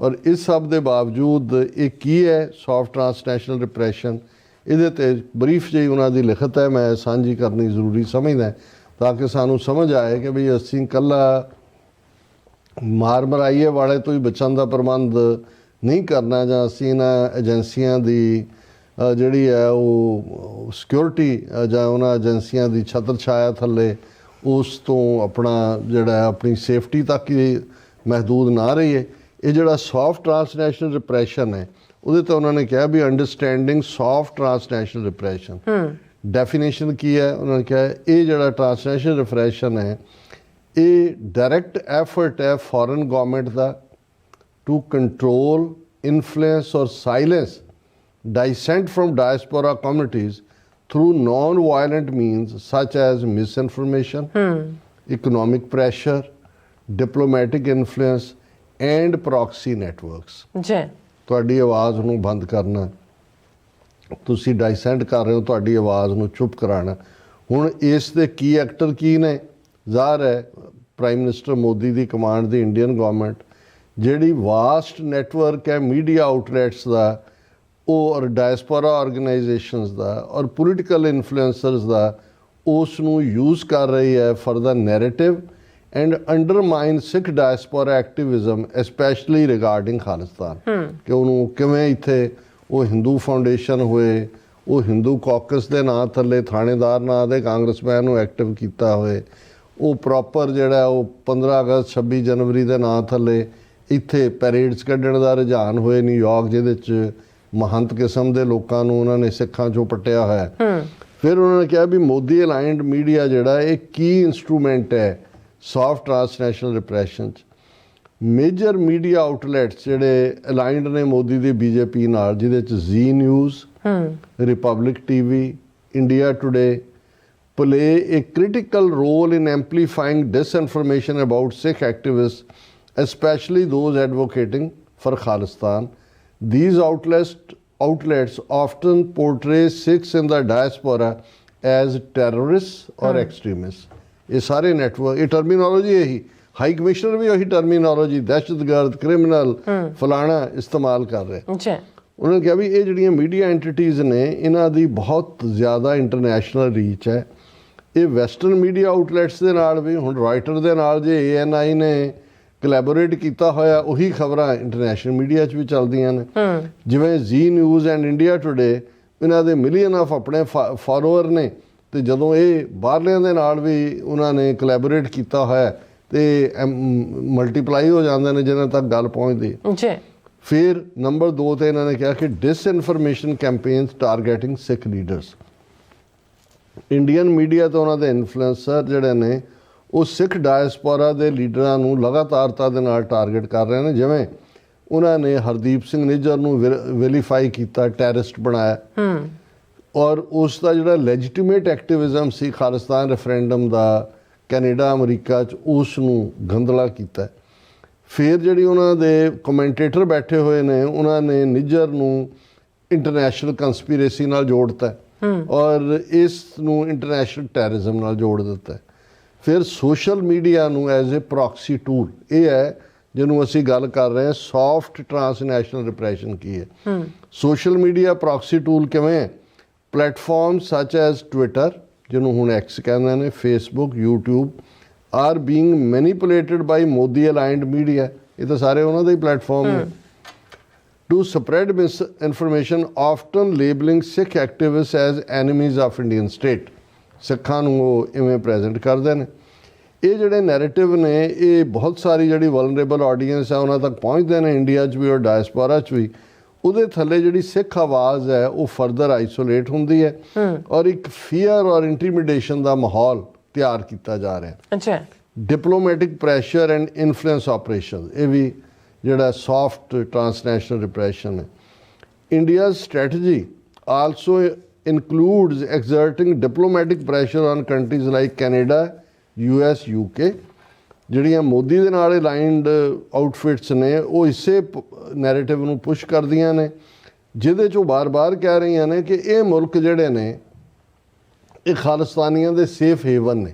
Speaker 1: ਔਰ ਇਸ ਸਭ ਦੇ ਬਾਵਜੂਦ ਇਹ ਕੀ ਹੈ ਸੌਫਟ ਟਰਾਂਸਨੈਸ਼ਨਲ ਰਿਪਰੈਸ਼ਨ, ਇਹਦੇ 'ਤੇ ਬਰੀਫ ਜਿਹੀ ਉਹਨਾਂ ਦੀ ਲਿਖਤ ਹੈ, ਮੈਂ ਸਾਂਝੀ ਕਰਨੀ ਜ਼ਰੂਰੀ ਸਮਝਦਾ ਤਾਂ ਕਿ ਸਾਨੂੰ ਸਮਝ ਆਏ ਕਿ ਵੀ ਅਸੀਂ ਇਕੱਲਾ ਮਾਰ ਮਰਾਈਏ ਵਾਲੇ ਤੋਂ ਹੀ ਬਚਣ ਦਾ ਪ੍ਰਬੰਧ ਨਹੀਂ ਕਰਨਾ, ਜਾਂ ਅਸੀਂ ਇਹਨਾਂ ਏਜੰਸੀਆਂ ਦੀ ਜਿਹੜੀ ਹੈ ਉਹ ਸਿਕਿਉਰਿਟੀ ਜਾਂ ਉਹਨਾਂ ਏਜੰਸੀਆਂ ਦੀ ਛਤਰ ਛਾਇਆ ਥੱਲੇ ਉਸ ਤੋਂ ਆਪਣਾ ਜਿਹੜਾ ਆਪਣੀ ਸੇਫਟੀ ਤੱਕ ਹੀ ਮਹਿਦੂਦ ਨਾ ਰਹੀਏ। ਇਹ ਜਿਹੜਾ ਸੌਫਟ ਟਰਾਂਸਨੈਸ਼ਨਲ ਰਿਪਰੈਸ਼ਨ ਹੈ ਉਹਦੇ ਤੇ ਉਹਨਾਂ ਨੇ ਕਿਹਾ ਵੀ understanding soft transnational repression. Definition ਕੀ ਹੈ? ਉਹਨਾਂ ਨੇ ਕਿਹਾ ਇਹ ਜਿਹੜਾ ਟਰਾਂਸਨੈਸ਼ਨਲ ਰਿਪਰੈਸ਼ਨ ਹੈ ਇਹ ਡਾਇਰੈਕਟ ਐਫਰਟ ਹੈ ਫੋਰਨ ਗਵਰਨਮੈਂਟ ਦਾ ਟੂ ਕੰਟਰੋਲ, ਇਨਫਲੂਐਂਸ ਔਰ silence dissent from diaspora communities through non-violent means such as misinformation, economic pressure, diplomatic influence and proxy networks. ਤੁਹਾਡੀ ਆਵਾਜ਼ ਨੂੰ ਬੰਦ ਕਰਨਾ, ਤੁਸੀਂ ਡਾਈਸੈਂਟ ਕਰ ਰਹੇ ਹੋ, ਤੁਹਾਡੀ ਆਵਾਜ਼ ਨੂੰ ਚੁੱਪ ਕਰਾਉਣਾ। ਹੁਣ ਇਸ ਦੇ ਕੀ ਐਕਟਰ ਕੀ ਨੇ? ਜ਼ਾਹਰ ਹੈ ਪ੍ਰਾਈਮ ਮਿਨਿਸਟਰ ਮੋਦੀ ਦੀ ਕਮਾਂਡ ਦੀ ਇੰਡੀਅਨ ਗਵਰਨਮੈਂਟ ਜਿਹੜੀ ਵਾਸਟ ਨੈਟਵਰਕ ਹੈ ਮੀਡੀਆ ਆਊਟਲੈਟਸ ਦਾ ਔਰ ਡਾਇਸਪੋਰਾ ਆਰਗੇਨਾਈਜੇਸ਼ਨਸ ਦਾ ਔਰ ਪੋਲੀਟੀਕਲ ਇਨਫਲੂਐਂਸਰਸ ਦਾ, ਉਸ ਨੂੰ ਯੂਜ਼ ਕਰ ਰਹੀ ਹੈ for the narrative and undermine Sikh diaspora activism especially regarding Khalistan. ਕਿ ਉਹਨੂੰ ਕਿਵੇਂ ਇੱਥੇ ਉਹ ਹਿੰਦੂ ਫਾਊਂਡੇਸ਼ਨ ਹੋਏ, ਉਹ ਹਿੰਦੂ ਕਾਕਸ ਦੇ ਨਾਂ ਥੱਲੇ ਥਾਣੇਦਾਰ ਨਾਂ ਦੇ ਕਾਂਗਰਸਮੈਨ ਨੂੰ ਐਕਟਿਵ ਕੀਤਾ ਹੋਏ, ਉਹ ਪ੍ਰੋਪਰ ਜਿਹੜਾ ਉਹ 15 ਅਗਸਤ 26 ਜਨਵਰੀ ਦੇ ਨਾਂ ਥੱਲੇ ਇੱਥੇ ਪੈਰੇਡਸ ਕੱਢਣ ਦਾ ਰੁਝਾਨ ਹੋਏ ਨਿਊਯਾਰਕ, ਜਿਹਦੇ 'ਚ ਮਹੰਤ ਕਿਸਮ ਦੇ ਲੋਕਾਂ ਨੂੰ ਉਹਨਾਂ ਨੇ ਸਿੱਖਾਂ 'ਚੋਂ ਪੱਟਿਆ ਹੋਇਆ। ਫਿਰ ਉਹਨਾਂ ਨੇ ਕਿਹਾ ਵੀ ਮੋਦੀ ਅਲਾਈਨਡ ਮੀਡੀਆ ਜਿਹੜਾ ਇਹ ਕੀ ਇੰਸਟਰੂਮੈਂਟ ਹੈ ਸੌਫਟ ਟਰਾਂਸਨੈਸ਼ਨਲ ਰਿਪਰੈਸ਼ਨ 'ਚ। ਮੇਜਰ ਮੀਡੀਆ ਆਊਟਲੈਟਸ ਜਿਹੜੇ ਅਲਾਈਨਡ ਨੇ ਮੋਦੀ ਦੀ ਬੀਜੇਪੀ ਨਾਲ, ਜਿਹਦੇ 'ਚ Zee News, Republic TV, India Today, play a critical role in amplifying disinformation about Sikh activists, especially those advocating for Khalistan. These outlets often portray Sikhs in the diaspora as terrorists or extremists. ये सारे नेटवर्क, ये टर्मिनोलॉजी यही, हाई कमिश्नर भी यही टर्मिनोलॉजी, दहशतगर्द, क्रिमिनल, फलाना इस्तेमाल कर रहे हैं। उन्होंने कहा भी ये ਜਿਹੜੀਆਂ ਮੀਡੀਆ ਐਂਟੀਟੀਜ਼ ਨੇ ਇਹਨਾਂ ਦੀ ਬਹੁਤ ਜ਼ਿਆਦਾ ਇੰਟਰਨੈਸ਼ਨਲ ਰੀਚ ਹੈ। ਇਹ ਵੈਸਟਰਨ ਮੀਡੀਆ ਆਊਟਲੈਟਸ ਦੇ ਨਾਲ ਵੀ, ਹੁਣ ਰਾਇਟਰ ਦੇ ਨਾਲ ਜੇ ANI ਨੇ ਕੋਲੈਬੋਰੇਟ ਕੀਤਾ ਹੋਇਆ, ਉਹੀ ਖਬਰਾਂ ਇੰਟਰਨੈਸ਼ਨਲ ਮੀਡੀਆ 'ਚ ਵੀ ਚੱਲਦੀਆਂ ਨੇ। ਜਿਵੇਂ ਜ਼ੀ ਨਿਊਜ਼ ਐਂਡ ਇੰਡੀਆ ਟੁਡੇ, ਇਹਨਾਂ ਦੇ ਮਿਲੀਅਨ ਆਫ ਆਪਣੇ ਫਾਲੋਅਰ ਨੇ, ਤੇ ਜਦੋਂ ਇਹ ਬਾਹਰਲਿਆਂ ਦੇ ਨਾਲ ਵੀ ਉਹਨਾਂ ਨੇ ਕੋਲੈਬੋਰੇਟ ਕੀਤਾ ਹੋਇਆ ਤੇ ਮਲਟੀਪਲਾਈ ਹੋ ਜਾਂਦੇ ਨੇ ਜਿਹਨਾਂ ਤੱਕ ਗੱਲ ਪਹੁੰਚਦੀ ਹੈ। ਫਿਰ ਨੰਬਰ 2 ਤੇ ਇਹਨਾਂ ਨੇ ਕਿਹਾ ਕਿ ਡਿਸਇਨਫੋਰਮੇਸ਼ਨ ਕੈਂਪੇਨਸ ਟਾਰਗੇਟਿੰਗ ਸਿੱਖ ਲੀਡਰਸ। ਇੰਡੀਅਨ ਮੀਡੀਆ ਤੋਂ ਉਹਨਾਂ ਦੇ ਇਨਫਲੂਐਂਸਰ ਜਿਹੜੇ ਨੇ ਉਹ ਸਿੱਖ ਡਾਇਸਪੋਰਾ ਦੇ ਲੀਡਰਾਂ ਨੂੰ ਲਗਾਤਾਰਤਾ ਦੇ ਨਾਲ ਟਾਰਗੇਟ ਕਰ ਰਹੇ ਨੇ। ਜਿਵੇਂ ਉਹਨਾਂ ਨੇ ਹਰਦੀਪ ਸਿੰਘ ਨਿੱਜਰ ਨੂੰ ਵੈਰੀਫਾਈ ਕੀਤਾ, ਟੈਰਰਿਸਟ ਬਣਾਇਆ, ਔਰ ਉਸ ਦਾ ਜਿਹੜਾ ਲੈਜੀਟੀਮੇਟ ਐਕਟਿਵਿਜ਼ਮ ਸੀ ਖਾਲਿਸਤਾਨ ਰੈਫਰੈਂਡਮ ਦਾ ਕੈਨੇਡਾ ਅਮਰੀਕਾ 'ਚ, ਉਸ ਨੂੰ ਗੰਦਲਾ ਕੀਤਾ। ਫਿਰ ਜਿਹੜੀ ਉਹਨਾਂ ਦੇ ਕਮੈਂਟੇਟਰ ਬੈਠੇ ਹੋਏ ਨੇ, ਉਹਨਾਂ ਨੇ ਨਿੱਜਰ ਨੂੰ ਇੰਟਰਨੈਸ਼ਨਲ ਕੰਸਪੀਰੇਸੀ ਨਾਲ ਜੋੜਤਾ ਔਰ ਇਸ ਨੂੰ ਇੰਟਰਨੈਸ਼ਨਲ ਟੈਰਰਿਜ਼ਮ ਨਾਲ ਜੋੜ ਦਿੱਤਾ। ਫਿਰ ਸੋਸ਼ਲ ਮੀਡੀਆ ਨੂੰ ਐਜ਼ ਏ ਪ੍ਰੋਕਸੀ ਟੂਲ, ਇਹ ਹੈ ਜਿਹਨੂੰ ਅਸੀਂ ਗੱਲ ਕਰ ਰਹੇ ਹਾਂ ਸੌਫਟ ਟਰਾਂਸਨੈਸ਼ਨਲ ਰਿਪਰੈਸ਼ਨ ਕੀ ਹੈ। ਸੋਸ਼ਲ ਮੀਡੀਆ ਪ੍ਰੋਕਸੀ ਟੂਲ ਕਿਵੇਂ ਹੈ? ਪਲੇਟਫਾਰਮ ਸੱਚ ਐਜ਼ ਟਵਿੱਟਰ, ਜਿਹਨੂੰ ਹੁਣ ਐਕਸ ਕਹਿੰਦੇ ਨੇ, Facebook, YouTube are being manipulated by Modi aligned media, ਇਹ ਤਾਂ ਸਾਰੇ ਉਹਨਾਂ ਦੇ ਹੀ ਪਲੇਟਫਾਰਮ ਨੇ, to spread misinformation, often labeling Sikh activists as enemies of Indian state. ਸਿੱਖਾਂ ਨੂੰ ਉਹ ਇਵੇਂ ਪ੍ਰੈਜ਼ੈਂਟ ਕਰਦੇ ਨੇ। ਇਹ ਜਿਹੜੇ ਨੈਰੇਟਿਵ ਨੇ ਇਹ ਬਹੁਤ ਸਾਰੀ ਜਿਹੜੀ ਵਲਨਰੇਬਲ ਆਡੀਅੰਸ ਹੈ ਉਹਨਾਂ ਤੱਕ ਪਹੁੰਚਦੇ ਨੇ, ਇੰਡੀਆ 'ਚ ਵੀ ਔਰ ਡਾਇਸਪੋਰਾ 'ਚ ਵੀ। ਉਹਦੇ ਥੱਲੇ ਜਿਹੜੀ ਸਿੱਖ ਆਵਾਜ਼ ਹੈ ਉਹ ਫਰਦਰ ਆਈਸੋਲੇਟ ਹੁੰਦੀ ਹੈ ਔਰ ਇੱਕ ਫੀਅਰ ਔਰ ਇੰਟੀਮੀਡੇਸ਼ਨ ਦਾ ਮਾਹੌਲ ਤਿਆਰ ਕੀਤਾ ਜਾ ਰਿਹਾ।
Speaker 2: ਅੱਛਾ,
Speaker 1: diplomatic pressure and influence operation, ਇਹ ਵੀ ਜਿਹੜਾ ਸੌਫਟ ਟਰਾਂਸਨੈਸ਼ਨਲ ਰਿਪਰੈਸ਼ਨ ਹੈ। India's strategy also includes exerting diplomatic pressure on countries like Canada, US, UK। ਜਿਹੜੀਆਂ ਮੋਦੀ ਦੇ ਨਾਲ ਅਲਾਈਨਡ ਆਊਟਫਿਟਸ ਨੇ ਉਹ ਇਸੇ ਨੈਰੇਟਿਵ ਨੂੰ ਪੁਸ਼ ਕਰਦੀਆਂ ਨੇ, ਜਿਹਦੇ 'ਚੋਂ ਬਾਰ-ਬਾਰ ਕਹਿ ਰਹੀਆਂ ਨੇ ਕਿ ਇਹ ਮੁਲਕ ਜਿਹੜੇ ਨੇ ਇਹ ਖਾਲਿਸਤਾਨੀਆਂ ਦੇ ਸੇਫ ਹੇਵਨ ਨੇ।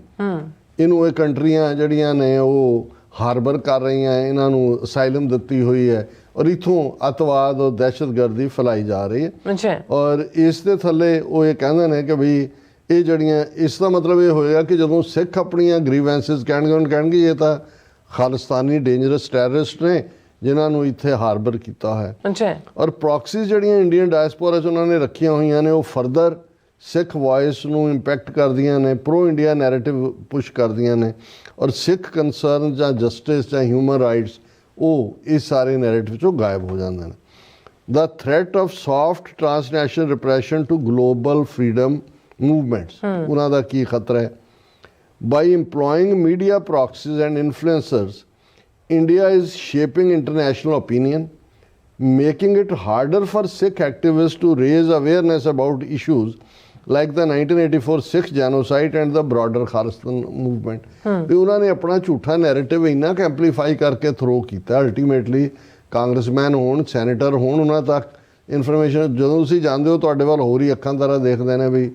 Speaker 1: ਇਹਨੂੰ ਇਹ ਕੰਟਰੀਆਂ ਜਿਹੜੀਆਂ ਨੇ ਉਹ ਹਾਰਬਰ ਕਰ ਰਹੀਆਂ, ਇਹਨਾਂ ਨੂੰ ਅਸਾਈਲਮ ਦਿੱਤੀ ਹੋਈ ਹੈ ਔਰ ਇੱਥੋਂ ਅੱਤਵਾਦ ਔਰ ਦਹਿਸ਼ਤਗਰਦੀ ਫੈਲਾਈ ਜਾ ਰਹੀ ਹੈ। ਔਰ ਇਸ ਦੇ ਥੱਲੇ ਉਹ ਇਹ ਕਹਿੰਦੇ ਨੇ ਕਿ ਵੀ ਇਹ ਜਿਹੜੀਆਂ, ਇਸ ਦਾ ਮਤਲਬ ਇਹ ਹੋਏਗਾ ਕਿ ਜਦੋਂ ਸਿੱਖ ਆਪਣੀਆਂ ਗ੍ਰੀਵੈਂਸਿਸ ਕਹਿਣਗੇ, ਉਹਨੂੰ ਕਹਿਣਗੇ ਇਹ ਤਾਂ ਖਾਲਿਸਤਾਨੀ ਡੇਂਜਰਸ ਟੈਰਰਿਸਟ ਨੇ ਜਿਨ੍ਹਾਂ ਨੂੰ ਇੱਥੇ ਹਾਰਬਰ ਕੀਤਾ ਹੋਇਆ। ਔਰ ਪ੍ਰੋਕਸੀਜ਼ ਜਿਹੜੀਆਂ ਇੰਡੀਅਨ ਡਾਇਸਪੋਰਾ 'ਚ ਉਹਨਾਂ ਨੇ ਰੱਖੀਆਂ ਹੋਈਆਂ ਨੇ ਉਹ ਫਰਦਰ ਸਿੱਖ ਵੌਇਸ ਨੂੰ ਇੰਪੈਕਟ ਕਰਦੀਆਂ ਨੇ, ਪ੍ਰੋ ਇੰਡੀਆ ਨੈਰੇਟਿਵ ਪੁਸ਼ ਕਰਦੀਆਂ ਨੇ ਔਰ ਸਿੱਖ ਕੰਸਰਨ ਜਾਂ ਜਸਟਿਸ ਜਾਂ ਹਿਊਮਨ ਰਾਈਟਸ ਉਹ ਇਸ ਸਾਰੇ ਨੈਰੇਟਿਵ 'ਚੋਂ ਗਾਇਬ ਹੋ ਜਾਂਦੇ ਨੇ। The threat of soft transnational repression to global freedom movements, ਉਹਨਾਂ ਦਾ ਕੀ ਖਤਰਾ ਹੈ? By employing media proxies and influencers, India is shaping international opinion, making it harder for Sikh activists to raise awareness about issues like the 1984 Sikh genocide and the broader Khalistan movement। ਤੇ ਉਹਨਾਂ ਨੇ ਆਪਣਾ ਝੂਠਾ ਨੈਰੇਟਿਵ ਇੰਨਾ ਕੁ ਐਂਪਲੀਫਾਈ ਕਰਕੇ ਥਰੋ ਕੀਤਾ। ਅਲਟੀਮੇਟਲੀ ਕਾਂਗਰਸਮੈਨ ਹੋਣ, ਸੈਨੇਟਰ ਹੋਣ, ਉਹਨਾਂ ਤੱਕ ਇਨਫੋਰਮੇਸ਼ਨ ਜਦੋਂ ਤੁਸੀਂ ਜਾਂਦੇ ਹੋ ਤੁਹਾਡੇ ਵੱਲ ਹੋਰ ਹੀ ਅੱਖਾਂ ਤਰ੍ਹਾਂ ਦੇਖਦੇ ਨੇ ਵੀ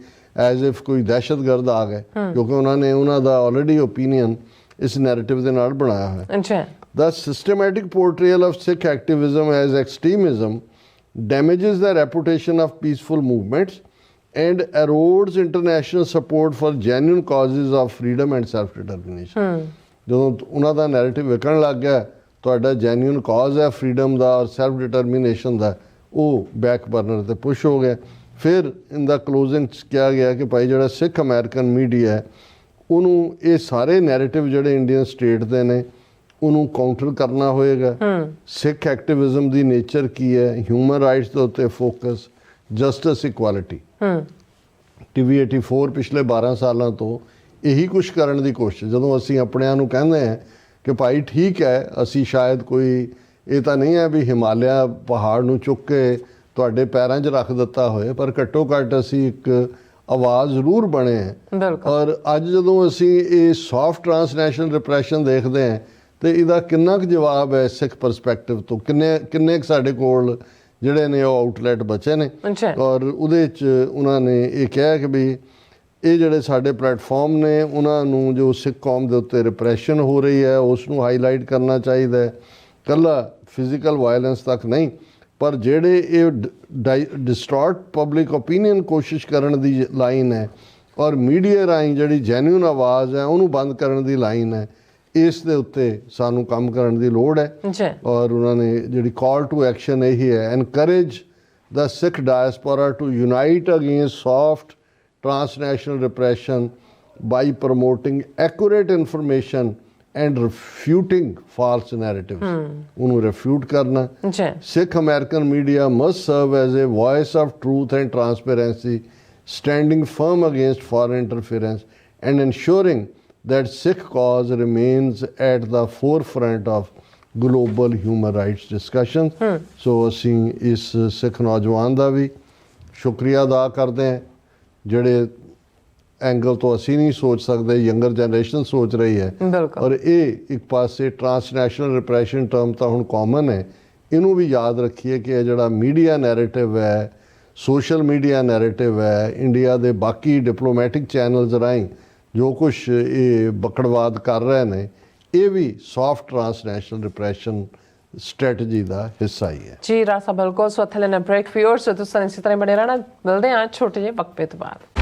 Speaker 1: ਐਜ਼ ਇਫ ਕੋਈ ਦਹਿਸ਼ਤਗਰਦ ਆ ਗਏ, ਕਿਉਂਕਿ ਉਹਨਾਂ ਨੇ ਉਹਨਾਂ ਦਾ ਆਲਰੇਡੀ ਓਪੀਨੀਅਨ ਇਸ ਨੈਰੇਟਿਵ ਦੇ ਨਾਲ ਬਣਾਇਆ ਹੋਇਆ। The systematic portrayal of Sikh activism as extremism damages the reputation of peaceful movements and erodes international support for genuine causes of freedom and self-determination। ਜਦੋਂ ਉਹਨਾਂ ਦਾ ਨੈਰੇਟਿਵ ਵਿਕਣ ਲੱਗ ਗਿਆ, ਤੁਹਾਡਾ ਜੈਨੂਇਨ ਕਾਜ਼ ਹੈ ਫਰੀडम ਦਾ ਔਰ ਸੈਲਫ ਡਿਟਰਮੀਨੇਸ਼ਨ ਦਾ, ਉਹ ਬੈਕ ਬਰਨਰ ਤੇ ਪੁਸ਼ ਹੋ ਗਿਆ। ਫਿਰ ਇਨ ਦਾ ਕਲੋਜ਼ਿੰਗ 'ਚ ਕਿਹਾ ਗਿਆ ਕਿ ਭਾਈ ਜਿਹੜਾ ਸਿੱਖ ਅਮਰੀਕਨ ਮੀਡੀਆ ਹੈ ਉਹਨੂੰ ਇਹ ਸਾਰੇ ਨੈਰੇਟਿਵ ਜਿਹੜੇ ਇੰਡੀਅਨ ਸਟੇਟ ਦੇ ਨੇ ਉਹਨੂੰ ਕਾਊਂਟਰ ਕਰਨਾ ਹੋਏਗਾ। ਸਿੱਖ ਐਕਟਿਵਿਜ਼ਮ ਦੀ ਨੇਚਰ ਕੀ ਹੈ, ਹਿਊਮਨ ਰਾਈਟਸ ਦੇ ਉੱਤੇ ਫੋਕਸ, ਜਸਟਿਸ, ਇਕੁਐਲਿਟੀ। TV 84 ਪਿਛਲੇ 12 ਸਾਲਾਂ ਤੋਂ ਇਹੀ ਕੁਛ ਕਰਨ ਦੀ ਕੋਸ਼ਿਸ਼। ਜਦੋਂ ਅਸੀਂ ਆਪਣਿਆਂ ਨੂੰ ਕਹਿੰਦੇ ਹਾਂ ਕਿ ਭਾਈ ਠੀਕ ਹੈ, ਅਸੀਂ ਸ਼ਾਇਦ ਕੋਈ ਇਹ ਤਾਂ ਨਹੀਂ ਹੈ ਵੀ ਹਿਮਾਲਿਆ ਪਹਾੜ ਨੂੰ ਚੁੱਕ ਕੇ ਤੁਹਾਡੇ ਪੈਰਾਂ 'ਚ ਰੱਖ ਦਿੱਤਾ ਹੋਏ, ਪਰ ਘੱਟੋ ਘੱਟ ਅਸੀਂ ਇੱਕ ਆਵਾਜ਼ ਜ਼ਰੂਰ ਬਣੇ ਹੈ। ਔਰ ਅੱਜ ਜਦੋਂ ਅਸੀਂ ਇਹ ਸੌਫਟ ਟਰਾਂਸਨੈਸ਼ਨਲ ਰਿਪਰੈਸ਼ਨ ਦੇਖਦੇ ਹਾਂ ਤੇ ਇਹਦਾ ਕਿੰਨਾ ਕੁ ਜਵਾਬ ਹੈ ਸਿੱਖ ਪਰਸਪੈਕਟਿਵ ਤੋਂ, ਕਿੰਨੇ ਕੁ ਸਾਡੇ ਕੋਲ ਜਿਹੜੇ ਨੇ ਉਹ ਆਊਟਲੈਟ ਬਚੇ ਨੇ। ਔਰ ਉਹਦੇ 'ਚ ਉਹਨਾਂ ਨੇ ਇਹ ਕਿਹਾ ਕਿ ਵੀ ਇਹ ਜਿਹੜੇ ਸਾਡੇ ਪਲੇਟਫਾਰਮ ਨੇ ਉਹਨਾਂ ਨੂੰ ਜੋ ਸਿੱਖ ਕੌਮ ਦੇ ਉੱਤੇ ਰਿਪਰੈਸ਼ਨ ਹੋ ਰਹੀ ਹੈ ਉਸ ਨੂੰ ਹਾਈਲਾਈਟ ਕਰਨਾ ਚਾਹੀਦਾ ਹੈ, ਇਕੱਲਾ ਫਿਜ਼ੀਕਲ ਵਾਇਲੈਂਸ ਤੱਕ ਨਹੀਂ, ਪਰ ਜਿਹੜੇ ਇਹ ਡਿਸਟੋਰਟ ਪਬਲਿਕ ਓਪੀਨੀਅਨ ਕੋਸ਼ਿਸ਼ ਕਰਨ ਦੀ ਲਾਈਨ ਹੈ ਔਰ ਮੀਡੀਆ ਰਾਹੀਂ ਜਿਹੜੀ ਜੈਨੂਇਨ ਆਵਾਜ਼ ਹੈ ਉਹਨੂੰ ਬੰਦ ਕਰਨ ਦੀ ਲਾਈਨ ਹੈ, ਇਸ ਦੇ ਉੱਤੇ ਸਾਨੂੰ ਕੰਮ ਕਰਨ ਦੀ ਲੋੜ ਹੈ। ਔਰ ਉਹਨਾਂ ਨੇ ਜਿਹੜੀ ਕਾਲ ਟੂ ਐਕਸ਼ਨ ਇਹੀ ਹੈ, encourage the Sikh diaspora to unite against soft transnational repression by promoting accurate information and refuting false narratives. ਉਹਨੂੰ refute ਕਰਨਾ। Sikh American media must serve as a voice of truth and transparency, standing firm against foreign interference and ensuring that Sikh cause remains at the forefront of global human rights discussions. So ਅਸੀਂ ਇਸ ਸਿੱਖ ਨੌਜਵਾਨ ਦਾ ਵੀ ਸ਼ੁਕਰੀਆ ਅਦਾ ਕਰਦੇ ਹਾਂ ਜਿਹੜੇ ਐਂਗਲ ਤੋਂ ਅਸੀਂ ਨਹੀਂ ਸੋਚ ਸਕਦੇ, ਯੰਗਰ ਜਨਰੇਸ਼ਨ ਸੋਚ ਰਹੀ ਹੈ। ਔਰ ਇਹ ਇੱਕ ਪਾਸੇ ਟਰਾਂਸਨੈਸ਼ਨਲ ਰਿਪਰੈਸ਼ਨ ਟਰਮ ਤਾਂ ਹੁਣ ਕਾਮਨ ਹੈ, ਇਹਨੂੰ ਵੀ ਯਾਦ ਰੱਖੀਏ ਕਿ ਇਹ ਜਿਹੜਾ ਮੀਡੀਆ ਨੈਰੇਟਿਵ ਹੈ, ਸੋਸ਼ਲ ਮੀਡੀਆ ਨੈਰੇਟਿਵ ਹੈ, ਇੰਡੀਆ ਦੇ ਬਾਕੀ ਡਿਪਲੋਮੈਟਿਕ ਚੈਨਲਸ ਰਾਹੀਂ ਜੋ ਕੁਛ ਇਹ ਬਕੜਵਾਦ ਕਰ ਰਹੇ ਨੇ, ਇਹ ਵੀ ਸੌਫਟ ਟਰਾਂਸਨੈਸ਼ਨਲ ਰਿਪਰੈਸ਼ਨ ਸਟ੍ਰੈਟਜੀ ਦਾ ਹਿੱਸਾ ਹੀ ਹੈ।
Speaker 2: ਜੀ ਰਾਸਾ ਬਿਲਕੁਲ। ਸੋ ਇੱਥੇ ਲੈਣਾ ਬ੍ਰੇਕ। ਵਿਊਅਰਸ ਤੁਸੀਂ ਇਸੇ ਤਰ੍ਹਾਂ ਬਣੇ ਰਹਿਣਾ, ਮਿਲਦੇ ਹਾਂ ਛੋਟੇ ਜਿਹੇ ਵਕਫੇ ਤੋਂ ਬਾਅਦ।